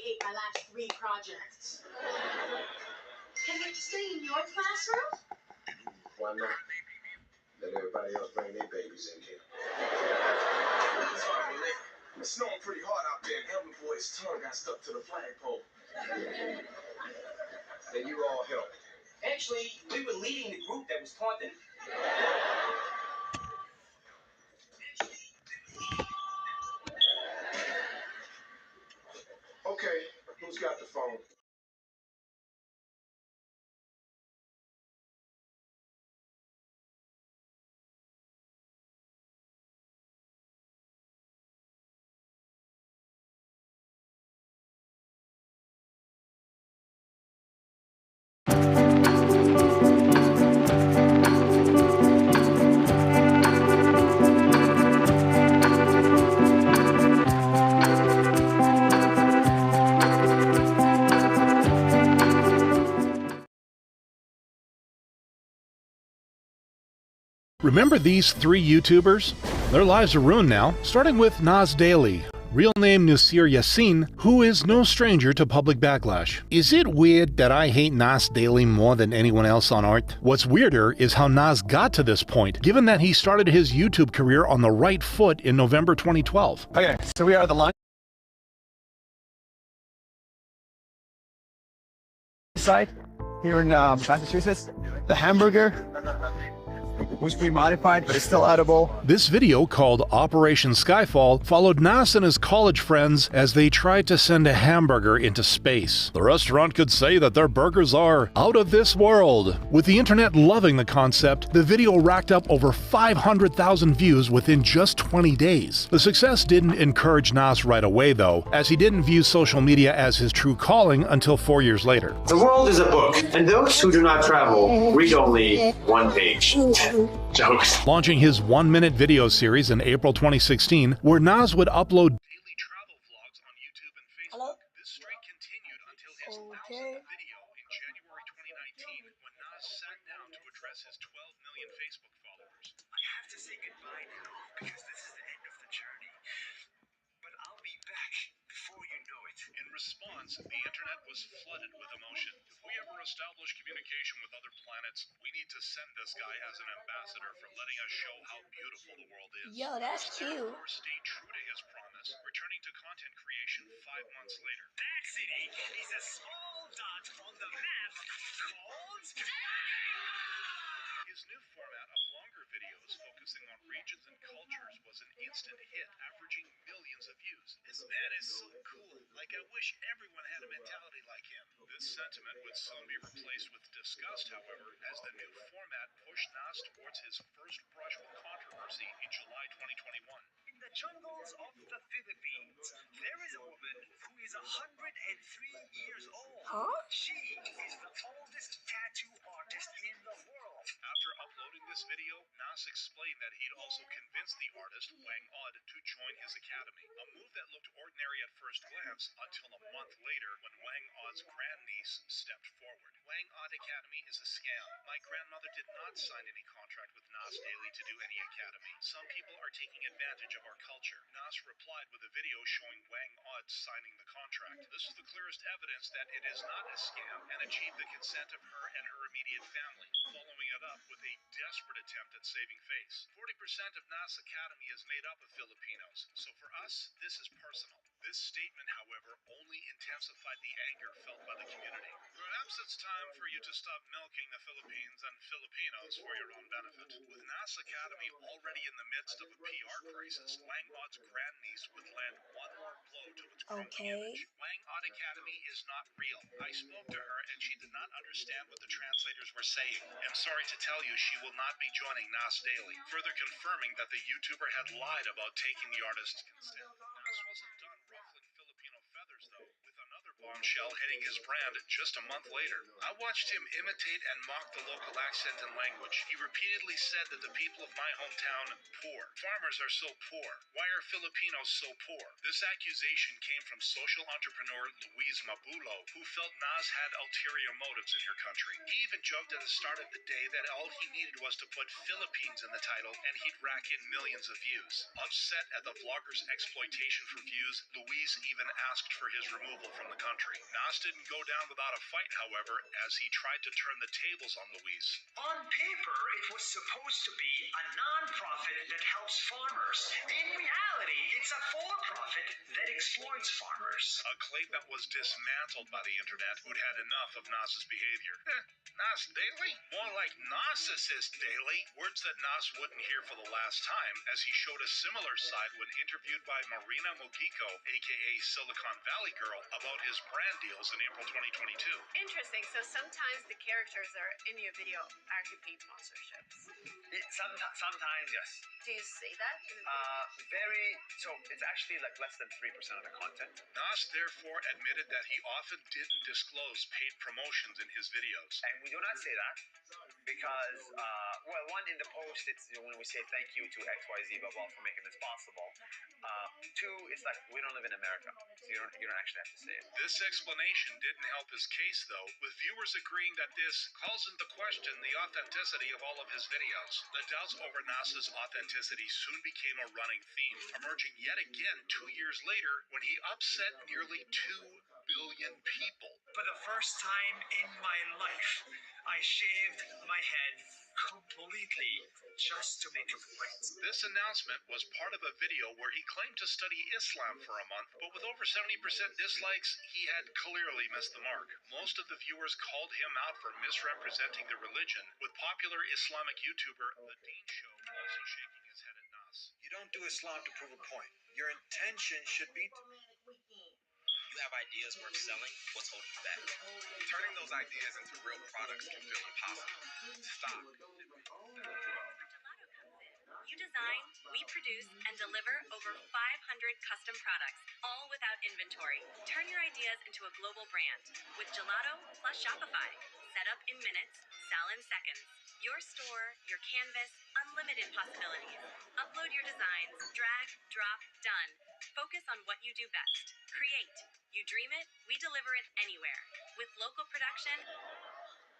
ate my last 3 projects. Can I stay in your classroom? Why not? Let everybody else bring their babies in here. It's snowing pretty hard out there. Helmet boy's tongue got stuck to the flagpole. Then you all help. Actually, we were leading the group that was taunting. Okay, who's got the phone? Remember these 3 YouTubers? Their lives are ruined now, starting with Nas Daily, real name Nusir Yassin, who is no stranger to public backlash. Is it weird that I hate Nas Daily more than anyone else on Earth? What's weirder is how Nas got to this point, given that he started his YouTube career on the right foot in November 2012. Okay, so we are at the lunch site here in Massachusetts. The hamburger was pre-modified, but it's still edible. This video, called Operation Skyfall, followed Nas and his college friends as they tried to send a hamburger into space. The restaurant could say that their burgers are out of this world. With the internet loving the concept, the video racked up over 500,000 views within just 20 days. The success didn't encourage Nas right away, though, as he didn't view social media as his true calling until 4 years later. The world is a book, and those who do not travel read only one page. Jokes. Launching his 1-minute video series in April 2016, where Nas would upload daily travel vlogs on YouTube and Facebook. Hello? This streak continued until his 1000th video in January 2019, when Nas sat down to address his 12 million Facebook followers. I have to say goodbye now, because this is the end of the journey. But I'll be back before you know it. In response, the internet was flooded with emotion. If we ever establish communication with other planets, we need to send this guy as an ambassador for letting us show how beautiful the world is. Yo, that's cute. Therefore, stayed true to his promise, returning to content creation 5 months later. That city is a small dot on the map called... His new format of longer videos focusing on regions and cultures was an instant hit, averaging millions of views. This man is so cool. Like, I wish everyone had a mentality like him. This sentiment would soon be replaced with disgust, however, as the new format pushed Nas towards his first brush with controversy in July 2021. In the jungles of the Philippines, there is a woman who is 103 years old. Huh? She is the oldest tattoo artist in the world. After uploading this video, Nas explained that he'd also convinced the artist, Wang Od, to join his academy. A move that looked ordinary at first glance until a month later when Wang Od's grandniece stepped forward. Wang Od Academy is a scam. My grandmother did not sign any contract with Nas Daily to do any academy. Some people are taking advantage of our culture. Nas replied with a video showing Wang Od signing the contract. This is the clearest evidence that it is not a scam and achieved the consent of her and her immediate family, following it up with a desperate attempt at saving face. 40% of Nas Academy is made up of Filipinos, so for us, this is personal. This statement, however, only intensified the anger felt by the community. Perhaps it's time for you to stop milking the Philippines and Filipinos for your own benefit. With Nas Academy already in the midst of a PR crisis, Wang Od's grandniece would land one more blow to its crumbling image. Wang Od Academy is not real. I spoke to her and she did not understand what the translators were saying. I'm sorry to tell you she will not be joining Nas Daily, further confirming that the YouTuber had lied about taking the artist's consent. Nas wasn't done ruffling Filipino feathers, though, with another bombshell hitting his brand just a month later. I watched him imitate and mock the local accent and language. He repeatedly said that the people of my hometown poor. Farmers are so poor. Why are Filipinos so poor? This accusation came from social entrepreneur Louise Mabulo, who felt Nas had ulterior motives in her country. He even joked at the start of the day that all he needed was to put Philippines in the title and he'd rack in millions of views. Upset at the vlogger's exploitation for views, Louise even asked for his removal from the country. Nas didn't go down without a fight, however, as he tried to turn the tables on Louise. On paper, it was supposed to be a non-profit that helps farmers. In reality, it's a for-profit that exploits farmers. A claim that was dismantled by the internet, who'd had enough of Nas's behavior. Nas Daily? More like Narcissist Daily. Words that Nas wouldn't hear for the last time, as he showed a similar side when interviewed by Marina Mogiko, aka Silicon Valley Girl, about his brand deals in April 2022. Interesting. So sometimes the characters are in your video actually paid sponsorships. Sometimes, yes. Do you say that in the video? So it's actually like less than 3% of the content. Nas therefore admitted that he often didn't disclose paid promotions in his videos. And we do not say that because, one, in the post, it's when we say thank you to XYZ Babal for making this possible. Two, it's like we don't live in America, so you don't actually have to say it. This explanation didn't help his case, though, with viewers agreeing that this calls into question the authenticity of all of his videos. The doubts over Nas's authenticity soon became a running theme, emerging yet again 2 years later when he upset nearly 2 billion people. For the first time in my life, I shaved my head completely just to make a point. This announcement was part of a video where he claimed to study Islam for a month, but with over 70% dislikes, he had clearly missed the mark. Most of the viewers called him out for misrepresenting the religion, with popular Islamic YouTuber The Dean Show also shaking his head at Nas. You don't do Islam to prove a point. Your intention should be to... You have ideas worth selling, what's holding you back? Turning those ideas into real products can feel impossible. Stop. You design, we produce, and deliver over 500 custom products, all without inventory. Turn your ideas into a global brand with Gelato plus Shopify. Set up in minutes, sell in seconds. Your store, your canvas, unlimited possibilities. Upload your designs, drag, drop, done. Focus on what you do best. Create. You dream it, we deliver it anywhere. With local production.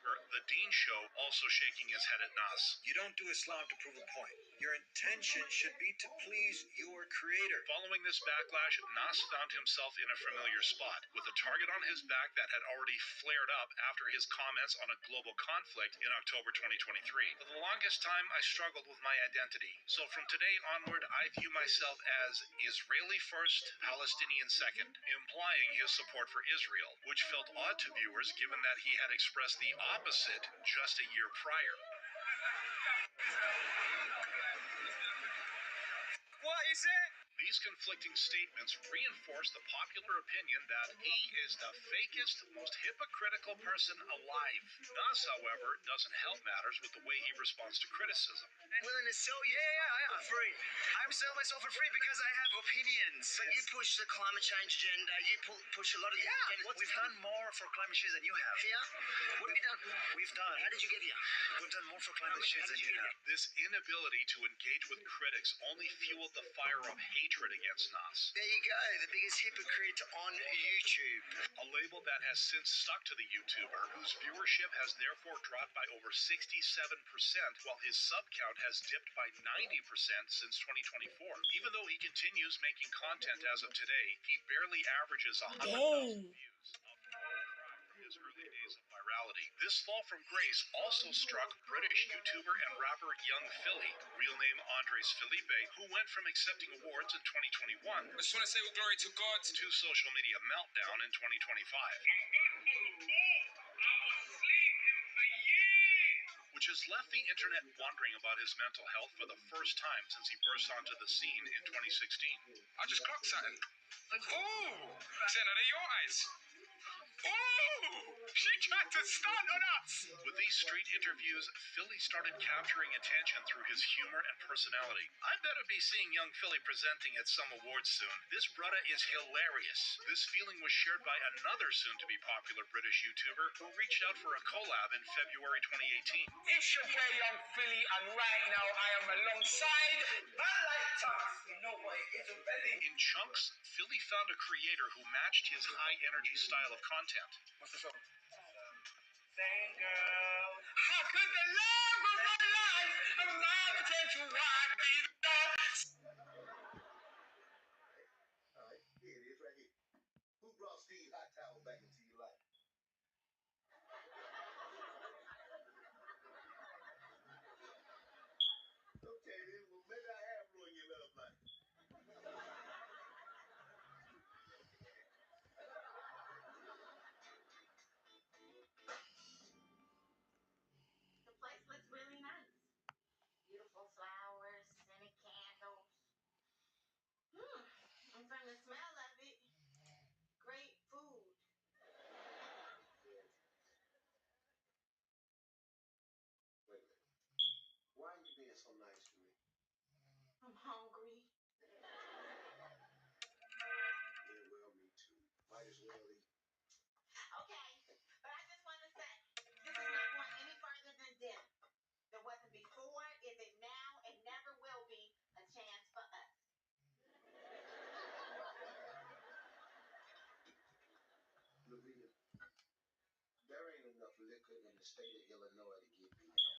The Dean Show also shaking his head at Nas. You don't do Islam to prove a point. Your intention should be to please your creator. Following this backlash, Nas found himself in a familiar spot, with a target on his back that had already flared up after his comments on a global conflict in October 2023. For the longest time, I struggled with my identity. So from today onward, I view myself as Israeli first, Palestinian second, implying his support for Israel, which felt odd to viewers given that he had expressed the opposite just a year prior. What is it? These conflicting statements reinforce the popular opinion that he is the fakest, most hypocritical person alive. Nas, however, doesn't help matters with the way he responds to criticism. I'm willing to sell, for free. I'm selling myself for free because I have opinions. But you push the climate change agenda, you push a lot of We've done more for climate change than you have. Here? What have you done? We've done. How did you get here? We've done more for climate change than you have. This inability to engage with critics only fueled the fire of hatred against Nas. There you go, the biggest hypocrite on YouTube. A label that has since stuck to the YouTuber, whose viewership has therefore dropped by over 67%, while his sub count has dipped by 90% since 2024. Even though he continues making content as of today, he barely averages 100,000 views. His early days of virality. This fall from grace also struck British YouTuber and rapper Young Philly, real name Andres Felipe, who went from accepting awards in 2021 I just want to say all glory to God to social media meltdown in 2025. Which has left the internet wondering about his mental health for the first time since he burst onto the scene in 2016. I just clocked something. Oh! Saying, are they your eyes? Ooh, she tried to stunt on us! With these street interviews, Philly started capturing attention through his humor and personality. I better be seeing young Philly presenting at some awards soon. This brother is hilarious. This feeling was shared by another soon-to-be popular British YouTuber who reached out for a collab in February 2018. It's your boy Young Philly, and right now I am alongside I Like Talks. You know what it is already. In chunks, Philly found a creator who matched his high-energy style of content. What's the song? Same girl. How could the love of my life and my potential wife be the best? All right, here it is right here. Who brought Steve Hot Towel back into your life? Okay, then, well, maybe I have ruined your love life. The place looks really nice. Beautiful flowers, scented candles. And from the smell of it, great food. Wait a minute. Why are you being so nice to me? I'm hungry. Yeah, well, me too. Might as well eat. Okay, but I just want to say, this is not going any further than dinner. There wasn't before, isn't now, and never will be a chance for us. Lavia, there ain't enough liquor in the state of Illinois